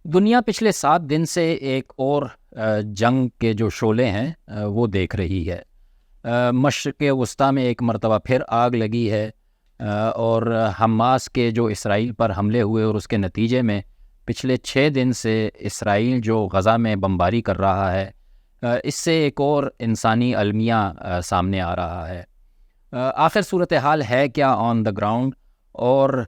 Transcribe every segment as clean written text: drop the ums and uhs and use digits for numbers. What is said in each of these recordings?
دنیا پچھلے 7 دن سے ایک اور جنگ کے جو شعلے ہیں وہ دیکھ رہی ہے۔ مشرق وسطیٰ میں ایک مرتبہ پھر آگ لگی ہے، اور حماس کے جو اسرائیل پر حملے ہوئے اور اس کے نتیجے میں پچھلے 6 دن سے اسرائیل جو غزہ میں بمباری کر رہا ہے، اس سے ایک اور انسانی المیہ سامنے آ رہا ہے۔ آخر صورتحال ہے کیا آن دا گراؤنڈ، اور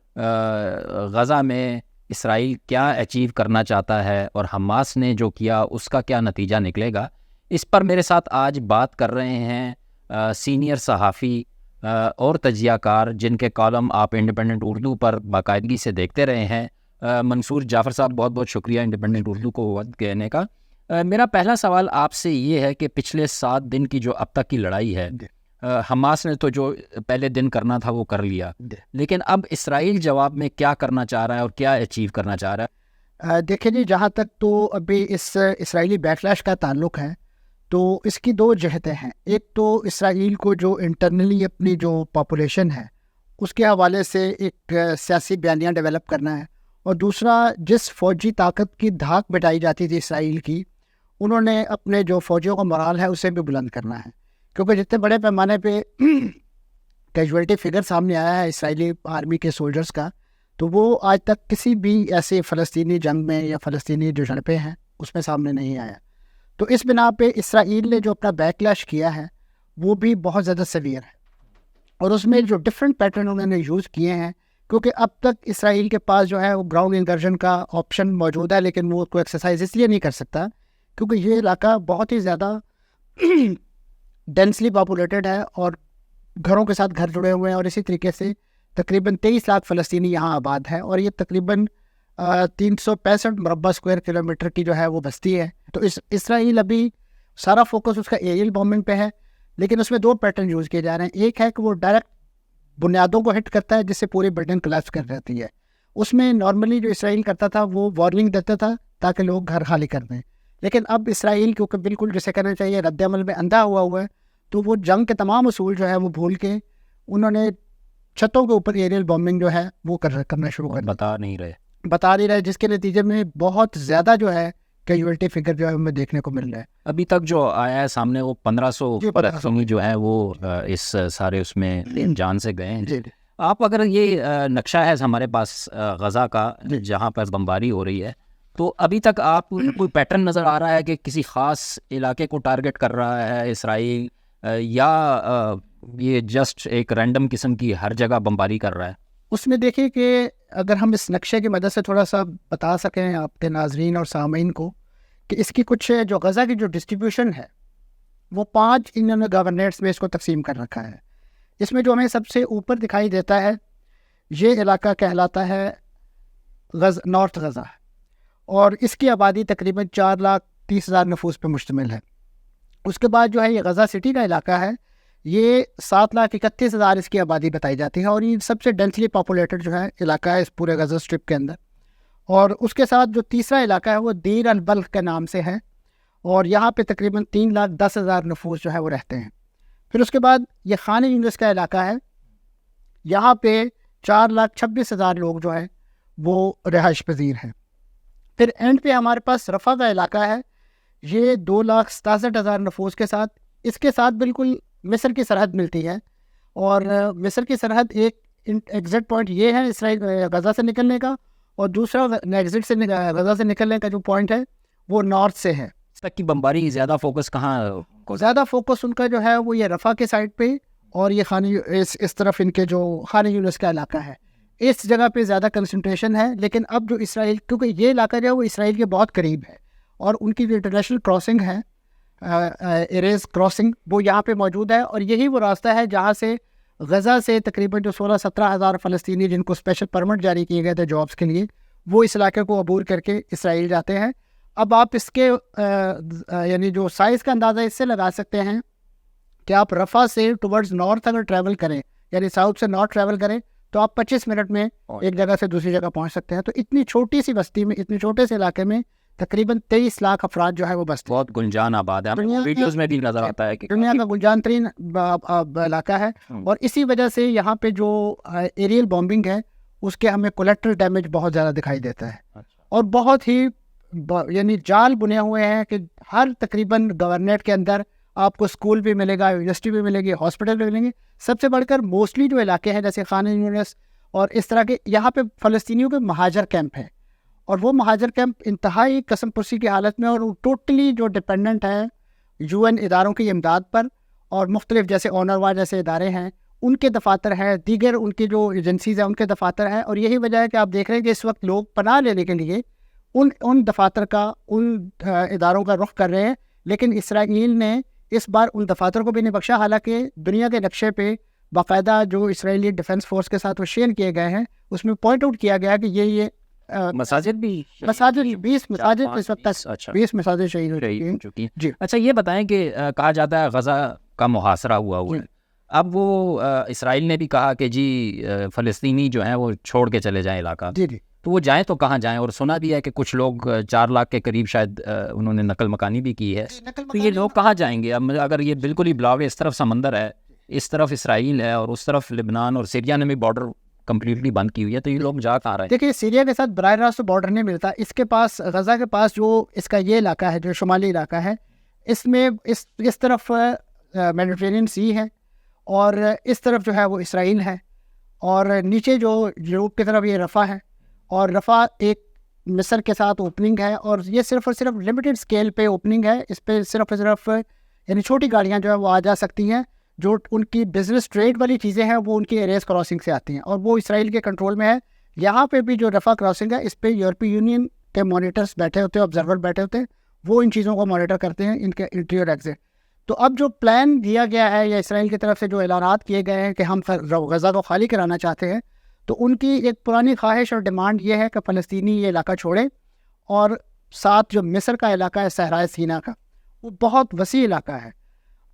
غزہ میں اسرائیل کیا اچیو کرنا چاہتا ہے اور حماس نے جو کیا اس کا کیا نتیجہ نکلے گا؟ اس پر میرے ساتھ آج بات کر رہے ہیں سینئر صحافی اور تجزیہ کار جن کے کالم آپ انڈیپینڈنٹ اردو پر باقاعدگی سے دیکھتے رہے ہیں، منصور جعفر صاحب، بہت بہت شکریہ انڈیپینڈنٹ اردو کو وقت دینے کا۔ میرا پہلا سوال آپ سے یہ ہے کہ پچھلے 7 دن کی جو اب تک کی لڑائی ہے، حماس نے تو جو پہلے دن کرنا تھا وہ کر لیا، لیکن اب اسرائیل جواب میں کیا کرنا چاہ رہا ہے اور کیا اچیو کرنا چاہ رہا ہے؟ دیکھیں جی، جہاں تک تو ابھی اس اسرائیلی بیکلاش کا تعلق ہے تو اس کی 2 جہتیں ہیں۔ ایک تو اسرائیل کو جو انٹرنلی اپنی جو پاپولیشن ہے اس کے حوالے سے ایک سیاسی بیانیہ ڈیولپ کرنا ہے، اور دوسرا جس فوجی طاقت کی دھاک بٹائی جاتی تھی اسرائیل کی، انہوں نے اپنے جو فوجیوں کا morale ہے اسے بھی بلند کرنا ہے، کیونکہ جتنے بڑے پیمانے پہ کیجویلٹی فگر سامنے آیا ہے اسرائیلی آرمی کے سولجرز کا، تو وہ آج تک کسی بھی ایسے فلسطینی جنگ میں یا فلسطینی جو جھڑپیں ہیں اس میں سامنے نہیں آیا۔ تو اس بنا پہ اسرائیل نے جو اپنا بیکلاش کیا ہے وہ بھی بہت زیادہ سیویئر ہے، اور اس میں جو ڈفرینٹ پیٹرن انہوں نے یوز کیے ہیں، کیونکہ اب تک اسرائیل کے پاس جو ہے وہ گراؤنڈ انکرجن کا آپشن موجود ہے، لیکن وہ کوئی ایکسرسائز اس لیے نہیں کر سکتا کیونکہ یہ علاقہ بہت ہی زیادہ ڈینسلی پاپولیٹڈ ہے اور گھروں کے ساتھ گھر جڑے ہوئے ہیں، اور اسی طریقے سے تقریباً 23 لاکھ فلسطینی یہاں آباد ہے، اور یہ تقریباً 365 مربع اسکوائر کلومیٹر کی جو ہے وہ بستی ہے۔ تو اسرائیل ابھی سارا فوکس اس کا ایریل بامبنگ پہ ہے، لیکن اس میں 2 پیٹرن یوز کیے جا رہے ہیں۔ ایک ہے کہ وہ ڈائریکٹ بنیادوں کو ہٹ کرتا ہے جس سے پوری بلڈنگ کلیپس کر جاتی ہے۔ اس میں نارملی جو اسرائیل کرتا تھا وہ وارننگ دیتا تھا تاکہ لوگ گھر خالی کر دیں، لیکن اب اسرائیل کیونکہ بالکل جسے کہنا چاہیے رد عمل میں اندھا ہوا ہے، تو وہ جنگ کے تمام اصول جو ہے وہ بھول کے انہوں نے چھتوں کے اوپر ایریل بامبنگ جو ہے وہ کرنا شروع کر بتا نہیں رہے، جس کے نتیجے میں بہت زیادہ جو ہے کیجویلٹی فگر جو ہے ہمیں دیکھنے کو مل رہا ہے۔ ابھی تک جو آیا ہے سامنے وہ 1500 جو ہے وہ اس سارے اس میں جان سے گئے ہیں۔ آپ اگر یہ نقشہ ہے ہمارے پاس غزہ کا جہاں پر بمباری ہو رہی ہے، تو ابھی تک آپ کوئی پیٹرن نظر آ رہا ہے کہ کسی خاص علاقے کو ٹارگٹ کر رہا ہے اسرائیل، یا یہ جسٹ ایک رینڈم قسم کی ہر جگہ بمباری کر رہا ہے؟ اس میں دیکھیں کہ اگر ہم اس نقشے کی مدد سے تھوڑا سا بتا سکیں آپ کے ناظرین اور سامعین کو کہ اس کی کچھ جو غزہ کی جو ڈسٹریبیوشن ہے وہ 5 انہوں نے گورنیٹس میں اس کو تقسیم کر رکھا ہے۔ اس میں جو ہمیں سب سے اوپر دکھائی دیتا ہے یہ علاقہ کہلاتا ہے نارتھ غزہ، اور اس کی آبادی تقریباً 4,30,000 نفوس پہ مشتمل ہے۔ اس کے بعد جو ہے یہ غزہ سٹی کا علاقہ ہے، یہ 7,31,000 اس کی آبادی بتائی جاتی ہے، اور یہ سب سے ڈینسلی پاپولیٹڈ جو ہے علاقہ ہے اس پورے غزہ اسٹرپ کے اندر۔ اور اس کے ساتھ جو تیسرا علاقہ ہے وہ دیر البلخ کے نام سے ہے، اور یہاں پہ تقریباً 3,10,000 نفوس جو ہے وہ رہتے ہیں۔ پھر اس کے بعد یہ خان یونس کا علاقہ ہے، یہاں پہ 4,26,000 لوگ جو ہے وہ رہائش پذیر ہیں۔ پھر اینڈ پہ ہمارے پاس رفح کا علاقہ ہے، یہ 2,67,000 نفوس کے ساتھ، اس کے ساتھ بالکل مصر کی سرحد ملتی ہے، اور مصر کی سرحد ایک ایگزٹ پوائنٹ یہ ہے اسرائیل غزہ سے نکلنے کا، اور دوسرا ایگزٹ سے غزہ سے نکلنے کا جو پوائنٹ ہے وہ نارتھ سے ہے۔ اس تک کی بمباری زیادہ فوکس کہاں؟ زیادہ فوکس ان کا جو ہے وہ یہ رفح کے سائڈ پہ، اور یہ اس طرف ان کے جو خان یونس کا علاقہ ہے اس جگہ پہ زیادہ کنسنٹریشن ہے۔ لیکن اب جو اسرائیل، کیونکہ یہ علاقہ جو ہے وہ اسرائیل کے بہت قریب ہے، اور ان کی جو انٹرنیشنل کراسنگ ہے ایریز کراسنگ وہ یہاں پہ موجود ہے، اور یہی وہ راستہ ہے جہاں سے غزہ سے تقریباً جو 16-17 ہزار فلسطینی جن کو اسپیشل پرمٹ جاری کیے گئے تھے جابس کے لیے، وہ اس علاقے کو عبور کر کے اسرائیل جاتے ہیں۔ اب آپ اس کے یعنی جو سائز کا اندازہ اس سے لگا سکتے ہیں کہ آپ رفح سے ٹورڈز نارتھ اگر ٹریول کریں، یعنی ساؤتھ سے نارتھ ٹریول کریں، تو آپ 25 منٹ میں ایک جگہ سے دوسری جگہ پہنچ سکتے ہیں۔ تو اتنی چھوٹی سی بستی میں، اتنے چھوٹے سے علاقے میں تقریباً 23 لاکھ افراد جو ہے وہ بستے ہیں۔ بہت گنجان آباد ہے، ویڈیوز میں بھی نظر آتا ہے کہ دنیا کا گنجان ترین علاقہ ہے، اور اسی وجہ سے یہاں پہ جو ایریل بامبنگ ہے اس کے ہمیں کولیٹرل ڈیمیج بہت زیادہ دکھائی دیتا ہے، اور بہت ہی یعنی جال بنے ہوئے ہیں کہ ہر تقریباً گورنریٹ کے اندر آپ کو اسکول بھی ملے گا, یونیورسٹی بھی ملے گی, ہاسپٹل بھی ملیں گے. سب سے بڑھ کر موسٹلی جو علاقے ہیں جیسے خان یونس اور اس طرح کے, یہاں پہ فلسطینیوں کے مہاجر کیمپ ہیں, اور وہ مہاجر کیمپ انتہائی قسم پرسی کی حالت میں, اور وہ ٹوٹلی جو ڈپینڈنٹ ہے UN اداروں کی امداد پر, اور مختلف جیسے اونروا جیسے ادارے ہیں ان کے دفاتر ہیں, دیگر ان کی جو ایجنسیز ہیں ان کے دفاتر ہیں. اور یہی وجہ ہے کہ آپ دیکھ رہے ہیں کہ اس وقت لوگ پناہ لینے کے لیے ان دفاتر کا, ان اداروں کا رخ کر رہے ہیں. لیکن اسرائیل نے اس بار ان دفاتر کو بھی نہیں بخشا, حالانکہ دنیا کے نقشے پہ باقاعدہ جو اسرائیلی ڈیفنس فورس کے ساتھ وہ شیئر کیے گئے ہیں اس میں پوائنٹ آؤٹ کیا گیا کہ یہ مساجد بھی, 20 مساجد اس وقت تک 20 مساجد شہید ہو چکی ہیں. جی اچھا, یہ بتائیں کہ کہا جاتا ہے غزہ کا محاصرہ ہوا ہے, اب وہ اسرائیل نے بھی کہا کہ جی فلسطینی جو ہیں وہ چھوڑ کے چلے جائیں علاقہ. جی جی تو وہ جائیں تو کہاں جائیں؟ اور سنا بھی ہے کہ کچھ لوگ 4 لاکھ کے قریب شاید انہوں نے نقل مکانی بھی کی ہے. تو یہ لوگ کہاں جائیں گے اب؟ اگر یہ بالکل ہی بلاوے, اس طرف سمندر ہے, اس طرف اسرائیل ہے, اور اس طرف لبنان اور سیریا نے بھی بارڈر کمپلیٹلی بند کی ہوئی ہے, تو یہ لوگ جا کہاں رہے ہیں؟ دیکھیے, سیریا کے ساتھ براہ راست بارڈر نہیں ملتا. اس کے پاس, غزہ کے پاس جو اس کا یہ علاقہ ہے جو شمالی علاقہ ہے, اس میں اس طرف میڈیٹرینین سی ہے, اور اس طرف جو ہے وہ اسرائیل ہے, اور نیچے جو جنوب کی طرف یہ رفح ہے, اور رفح ایک مصر کے ساتھ اوپننگ ہے, اور یہ صرف اور صرف لمیٹڈ اسکیل پہ اوپننگ ہے. اس پہ صرف اور صرف یعنی چھوٹی گاڑیاں جو ہے وہ آ جا سکتی ہیں, جو ان کی بزنس ٹریڈ والی چیزیں ہیں وہ ان کی ایریز کراسنگ سے آتی ہیں, اور وہ اسرائیل کے کنٹرول میں ہے. یہاں پہ بھی جو رفح کراسنگ ہے اس پہ یورپی یونین کے مانیٹرس بیٹھے ہوتے ہیں, آبزرور بیٹھے ہوتے ہیں, وہ ان چیزوں کو مانیٹر کرتے ہیں, ان کے انٹری اور ایگزٹ. تو اب جو پلان دیا گیا ہے یا اسرائیل کی طرف سے جو اعلانات کیے گئے ہیں کہ ہم غزہ کو خالی کرانا چاہتے ہیں, تو ان کی ایک پرانی خواہش اور ڈیمانڈ یہ ہے کہ فلسطینی یہ علاقہ چھوڑیں, اور ساتھ جو مصر کا علاقہ ہے صحرائے سینا کا, وہ بہت وسیع علاقہ ہے,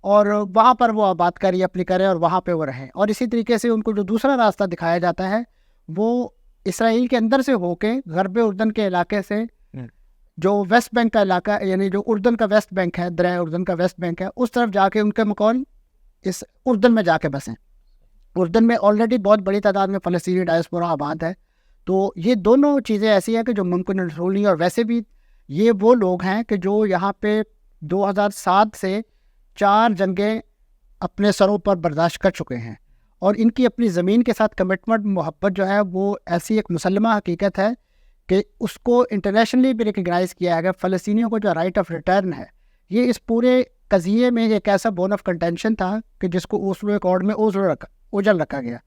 اور وہاں پر وہ آباد کاری اپنی کریں اور وہاں پہ وہ رہیں. اور اسی طریقے سے ان کو جو دوسرا راستہ دکھایا جاتا ہے وہ اسرائیل کے اندر سے ہو کے غرب اردن کے علاقے سے, جو ویسٹ بینک کا علاقہ یعنی جو اردن کا ویسٹ بینک ہے, دریائے اردن کا ویسٹ بینک ہے, اس طرف جا کے ان کے مکان اس اردن میں جا کے بسیں. اردن میں آلریڈی بہت بڑی تعداد میں فلسطینی ڈائسپورا آباد ہے. تو یہ دونوں چیزیں ایسی ہیں کہ جو ممکن رسول نہیں. اور ویسے بھی یہ وہ لوگ ہیں کہ جو یہاں پہ 2007 سے 4 جنگیں اپنے سروں پر برداشت کر چکے ہیں, اور ان کی اپنی زمین کے ساتھ کمٹمنٹ, محبت جو ہے وہ ایسی ایک مسلمہ حقیقت ہے کہ اس کو انٹرنیشنلی بھی ریکگنائز کیا ہے. فلسطینیوں کو جو رائٹ آف ریٹرن ہے, یہ اس پورے قضیے میں ایک ایسا بون آف کنٹینشن تھا کہ جس کو اوسلو ایکارڈ میں اوجل رکھا گیا,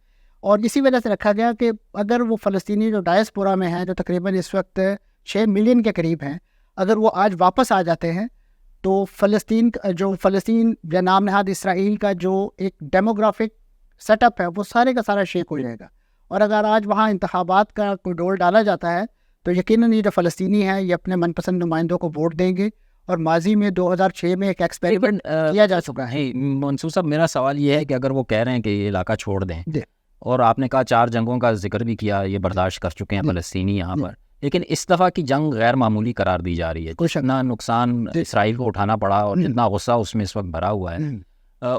اور اسی وجہ سے رکھا گیا کہ اگر وہ فلسطینی جو ڈائسپورا میں ہیں, جو تقریباً اس وقت 6 ملین کے قریب ہیں, اگر وہ آج واپس آ جاتے ہیں تو فلسطین یا نام نہاد اسرائیل کا جو ایک ڈیموگرافک سیٹ اپ ہے وہ سارے کا سارا شیک ہو جائے گا. اور اگر آج وہاں انتخابات کا کوئی ڈول ڈالا جاتا ہے تو یقیناً یہ جو فلسطینی ہیں یہ اپنے من پسند نمائندوں کو ووٹ دیں گے. اور ماضی میں 2006 میں ایک ایکسپیریمنٹ کیا جا چکا ہے. منصور صاحب, میرا سوال یہ ہے کہ اگر وہ کہہ رہے ہیں کہ یہ علاقہ چھوڑ دیں, اور آپ نے کہا 4 جنگوں کا ذکر بھی کیا, یہ برداشت کر چکے ہیں فلسطینی یہاں پر, لیکن اس دفعہ کی جنگ غیر معمولی قرار دی جا رہی ہے. جتنا نقصان اسرائیل کو اٹھانا پڑا اور جتنا غصہ اس میں اس وقت بھرا ہوا ہے,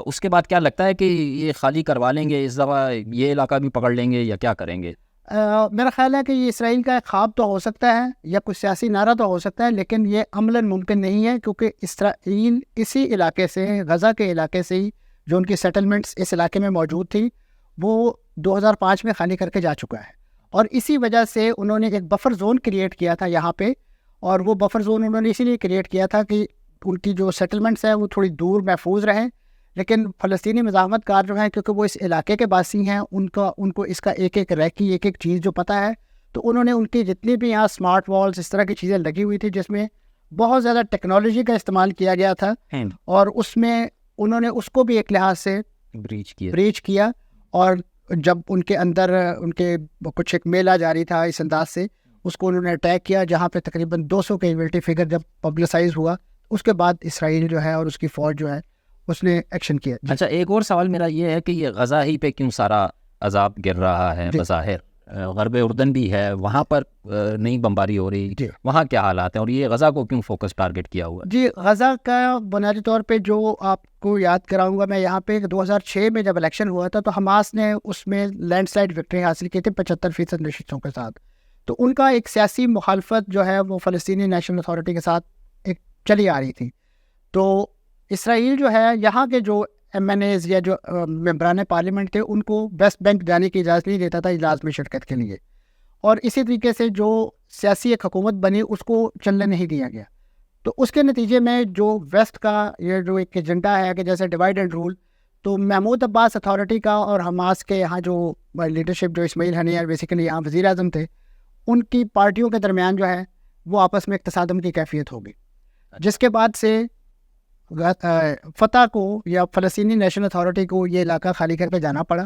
اس کے بعد کیا لگتا ہے کہ یہ خالی کروا لیں گے, اس دفعہ یہ علاقہ بھی پکڑ لیں گے, یا کیا کریں گے؟ میرا خیال ہے کہ یہ اسرائیل کا ایک خواب تو ہو سکتا ہے یا کوئی سیاسی نعرہ تو ہو سکتا ہے, لیکن یہ عملاً ممکن نہیں ہے, کیونکہ اسرائیل اسی علاقے سے, غزہ کے علاقے سے ہی جو ان کی سیٹلمنٹس اس علاقے میں موجود تھی وہ 2005 میں خالی کر کے جا چکا ہے. اور اسی وجہ سے انہوں نے ایک بفر زون کریٹ کیا تھا یہاں پہ, اور وہ بفر زون انہوں نے اسی لیے کریٹ کیا تھا کہ ان کی جو سیٹلمنٹس ہیں وہ تھوڑی دور محفوظ رہیں. لیکن فلسطینی مزاحمت کار جو ہیں, کیونکہ وہ اس علاقے کے باسی ہیں, ان کو اس کا ایک ایک ریکی, ایک ایک چیز جو پتہ ہے, تو انہوں نے ان کی جتنی بھی یہاں اسمارٹ والز اس طرح کی چیزیں لگی ہوئی تھی جس میں بہت زیادہ ٹیکنالوجی کا استعمال کیا گیا تھا, اور اس میں انہوں نے اس کو بھی ایک لحاظ سے بریچ کیا. اور جب ان کے اندر ان کے کچھ ایک میل آ جاری تھا اس انداز سے, اس کو انہوں نے اٹیک کیا, جہاں پہ تقریباً 200 کیجویلٹی فگر جب پبلسائز ہوا, اس کے بعد اسرائیل جو ہے اور اس کی فوج جو ہے اس نے ایکشن کیا. اچھا, ایک اور سوال میرا یہ ہے کہ یہ غزہ ہی پہ کیوں سارا عذاب گر رہا ہے؟ بظاہر غرب اردن بھی ہے, وہاں پر نہیں بمباری ہو رہی, وہاں کیا حالات ہیں, اور یہ غزہ کو کیوں فوکس ٹارگٹ کیا ہوا؟ جی, غزہ کا بنیادی طور پہ جو آپ کو یاد کراؤں گا میں یہاں پہ, 2006 میں جب الیکشن ہوا تھا تو حماس نے اس میں لینڈ سلائڈ وکٹری حاصل کی تھی 75% نشستوں کے ساتھ. تو ان کا ایک سیاسی مخالفت جو ہے وہ فلسطینی نیشنل اتھارٹی کے ساتھ ایک چلی آ رہی تھی. تو اسرائیل جو ہے یہاں کے جو ایم این ایز یا جو ممبران پارلیمنٹ تھے ان کو ویسٹ بینک جانے کی اجازت نہیں دیتا تھا اجلاس میں شرکت کے لیے, اور اسی طریقے سے جو سیاسی ایک حکومت بنی اس کو چلنے نہیں دیا گیا. تو اس کے نتیجے میں جو ویسٹ کا یہ جو ایک ایجنڈا ہے کہ جیسے ڈیوائڈ اینڈ رول, تو محمود عباس اتھارٹی کا اور حماس کے یہاں جو لیڈرشپ جو اسماعیل ہنیہ بیسیکلی یہاں وزیر اعظم تھے, ان کی پارٹیوں کے درمیان جو ہے وہ آپس میں ایک تصادم کی کیفیت ہوگی, جس کے بعد سے فتح کو یا فلسطینی نیشنل اتھارٹی کو یہ علاقہ خالی کر کے جانا پڑا,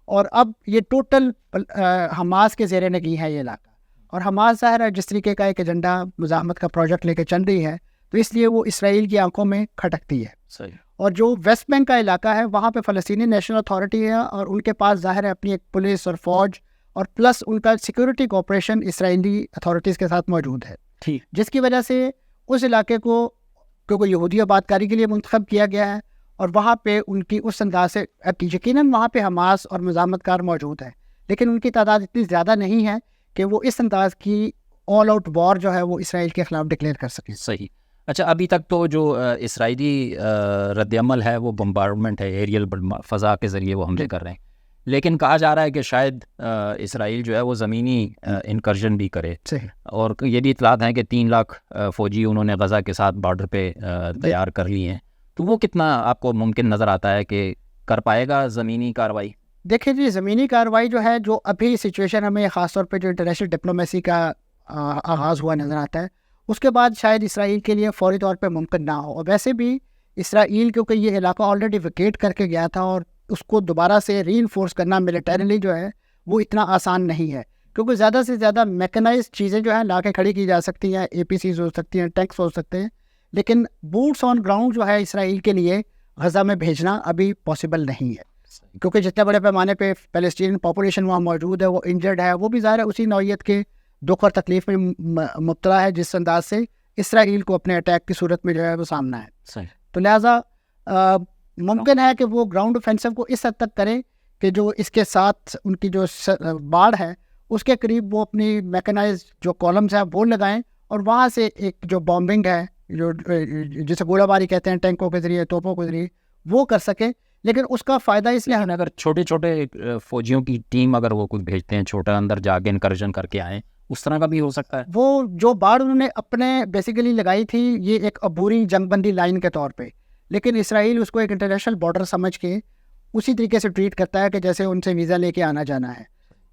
اور اب یہ ٹوٹل حماس کے زیر نگیں ہے یہ علاقہ. اور حماس ظاہر ہے جس طریقے کا ایک ایجنڈا مزاحمت کا پروجیکٹ لے کے چل رہی ہے, تو اس لیے وہ اسرائیل کی آنکھوں میں کھٹکتی ہے. صحیح. اور جو ویسٹ بینک کا علاقہ ہے وہاں پہ فلسطینی نیشنل اتھارٹی ہے, اور ان کے پاس ظاہر ہے اپنی ایک پولیس اور فوج, اور پلس ان کا سیکورٹی کوآپریشن اسرائیلی اتھارٹیز کے ساتھ موجود ہے, جس کی وجہ سے اس علاقے کو کیونکہ یہودی آباد کاری کے لیے منتخب کیا گیا ہے, اور وہاں پہ ان کی اس انداز سے یقیناً وہاں پہ حماس اور مزاحمت کار موجود ہیں, لیکن ان کی تعداد اتنی زیادہ نہیں ہے کہ وہ اس انداز کی آل آؤٹ وار جو ہے وہ اسرائیل کے خلاف ڈکلیئر کر سکیں. صحیح. اچھا, ابھی تک تو جو اسرائیلی رد عمل ہے وہ بمبارڈمنٹ ہے, ایریل فضا کے ذریعے وہ حملے کر رہے ہیں, لیکن کہا جا رہا ہے کہ شاید اسرائیل جو ہے وہ زمینی انکرجن بھی کرے. صحیح. اور یہ بھی اطلاعات ہیں کہ 3 لاکھ فوجی انہوں نے غزہ کے ساتھ بارڈر پہ تیار کر لی ہیں, تو وہ کتنا آپ کو ممکن نظر آتا ہے کہ کر پائے گا زمینی کارروائی؟ دیکھیں جی, زمینی کارروائی جو ہے, جو ابھی سچویشن ہمیں خاص طور پہ جو انٹرنیشنل ڈپلومیسی کا آغاز ہوا نظر آتا ہے, اس کے بعد شاید اسرائیل کے لیے فوری طور پہ ممکن نہ ہو. اور ویسے بھی اسرائیل کیونکہ یہ علاقہ آلریڈی ویکیٹ کر کے گیا تھا, اور اس کو دوبارہ سے ری انفورس کرنا ملیٹریلی جو ہے وہ اتنا آسان نہیں ہے, کیونکہ زیادہ سے زیادہ میکنائز چیزیں جو ہیں لا کے کھڑی کی جا سکتی ہیں, اے پی سیز ہو سکتی ہیں, ٹینکس ہو سکتے ہیں, لیکن بوٹس آن گراؤنڈ جو ہے اسرائیل کے لیے غزہ میں بھیجنا ابھی پاسبل نہیں ہے, کیونکہ جتنے بڑے پیمانے پہ پیلسٹین پاپولیشن وہاں موجود ہے, وہ انجرڈ ہے, وہ بھی ظاہر ہے اسی نوعیت کے دکھ اور تکلیف میں مبتلا ہے جس انداز سے اسرائیل کو اپنے اٹیک کی صورت میں جو ہے وہ سامنا ہے. صحیح. تو لہٰذا ممکن ہے کہ وہ گراؤنڈ اوفینسو کو اس حد تک کرے کہ جو اس کے ساتھ ان کی جو باڑ ہے اس کے قریب وہ اپنی میکنائز جو کالمز ہیں وہ لگائیں, اور وہاں سے ایک جو بامبنگ ہے جو جسے گولہ باری کہتے ہیں ٹینکوں کے ذریعے, توپوں کے ذریعے, وہ کر سکیں. لیکن اس کا فائدہ اس لیے اگر چھوٹے چھوٹے فوجیوں کی ٹیم اگر وہ کچھ بھیجتے ہیں, چھوٹا اندر جا کے انکرجن کر کے آئیں, اس طرح کا بھی ہو سکتا ہے. وہ جو باڑ انہوں نے اپنے بیسیکلی لگائی تھی یہ ایک عبوری جنگ بندی لائن کے طور پہ, لیکن اسرائیل اس کو ایک انٹرنیشنل بارڈر سمجھ کے اسی طریقے سے ٹریٹ کرتا ہے کہ جیسے ان سے ویزا لے کے آنا جانا ہے.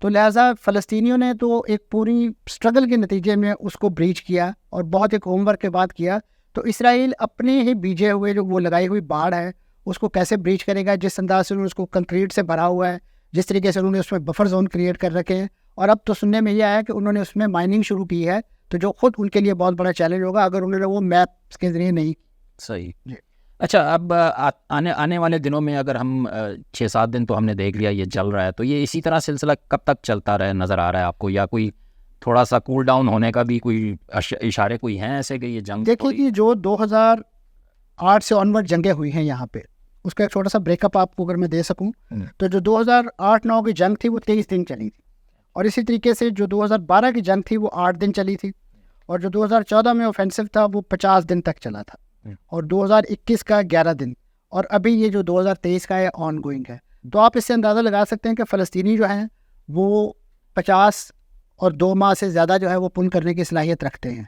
تو لہٰذا فلسطینیوں نے تو ایک پوری اسٹرگل کے نتیجے میں اس کو بریچ کیا, اور بہت ایک ہوم ورک کے بعد کیا. تو اسرائیل اپنے ہی بیجے ہوئے جو وہ لگائی ہوئی باڑ ہے اس کو کیسے بریچ کرے گا, جس انداز سے انہوں نے اس کو کنکریٹ سے بھرا ہوا ہے, جس طریقے سے انہوں نے اس میں بفر زون کریٹ کر رکھے ہیں, اور اب تو سننے میں یہ آیا کہ انہوں نے اس میں مائننگ شروع کی ہے, تو جو خود ان کے لیے بہت بڑا چیلنج ہوگا اگر انہوں نے وہ میپس کے ذریعے نہیں. صحیح. اچھا, اب آنے والے دنوں میں اگر ہم 6-7 دن تو ہم نے دیکھ لیا یہ چل رہا ہے, تو یہ اسی طرح سلسلہ کب تک چلتا رہے نظر آ رہا ہے آپ کو, یا کوئی تھوڑا سا کول ڈاؤن ہونے کا بھی کوئی اشارے کوئی ہیں ایسے کہ یہ جنگ؟ دیکھیے کہ جو 2008 سے آنورڈ جنگیں ہوئی ہیں یہاں پہ, اس کا ایک چھوٹا سا بریک اپ آپ کو اگر میں دے سکوں, تو جو 2008-9 کی جنگ تھی وہ 23 دن چلی تھی, اور اسی طریقے سے جو 2012 کی جنگ تھی وہ 8 دن چلی تھی, اور جو 2014 میں اوفینسو تھا وہ 50 دن تک چلا تھا, اور 2021 کا 11 دن, اور ابھی یہ جو 2023 کا ہے آن گوئنگ ہے. تو آپ اس سے اندازہ لگا سکتے ہیں کہ فلسطینی جو ہیں وہ 50 اور 2 ماہ سے زیادہ جو ہے وہ پن کرنے کی صلاحیت رکھتے ہیں.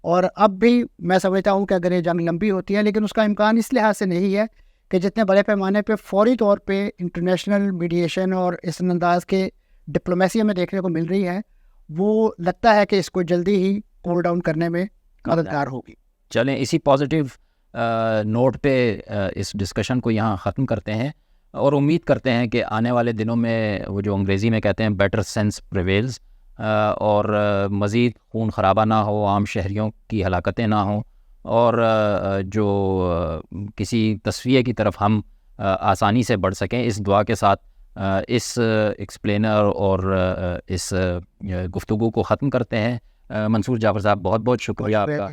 اور اب بھی میں سمجھتا ہوں کہ اگر یہ جنگ لمبی ہوتی ہے, لیکن اس کا امکان اس لحاظ سے نہیں ہے کہ جتنے بڑے پیمانے پہ فوری طور پہ انٹرنیشنل میڈیشن اور اس انداز کے ڈپلومیسی ہمیں دیکھنے کو مل رہی ہے, وہ لگتا ہے کہ اس کو جلدی ہی کول ڈاؤن کرنے میں مددگار ہوگی. چلیں اسی پازیٹیو نوٹ پہ اس ڈسکشن کو یہاں ختم کرتے ہیں, اور امید کرتے ہیں کہ آنے والے دنوں میں وہ جو انگریزی میں کہتے ہیں بیٹر سینس پریویلز, اور مزید خون خرابہ نہ ہو, عام شہریوں کی ہلاکتیں نہ ہوں, اور جو کسی تصفیے کی طرف ہم آسانی سے بڑھ سکیں. اس دعا کے ساتھ اس ایکسپلینر اور اس گفتگو کو ختم کرتے ہیں. منصور جعفر صاحب, بہت بہت شکریہ آپ کا.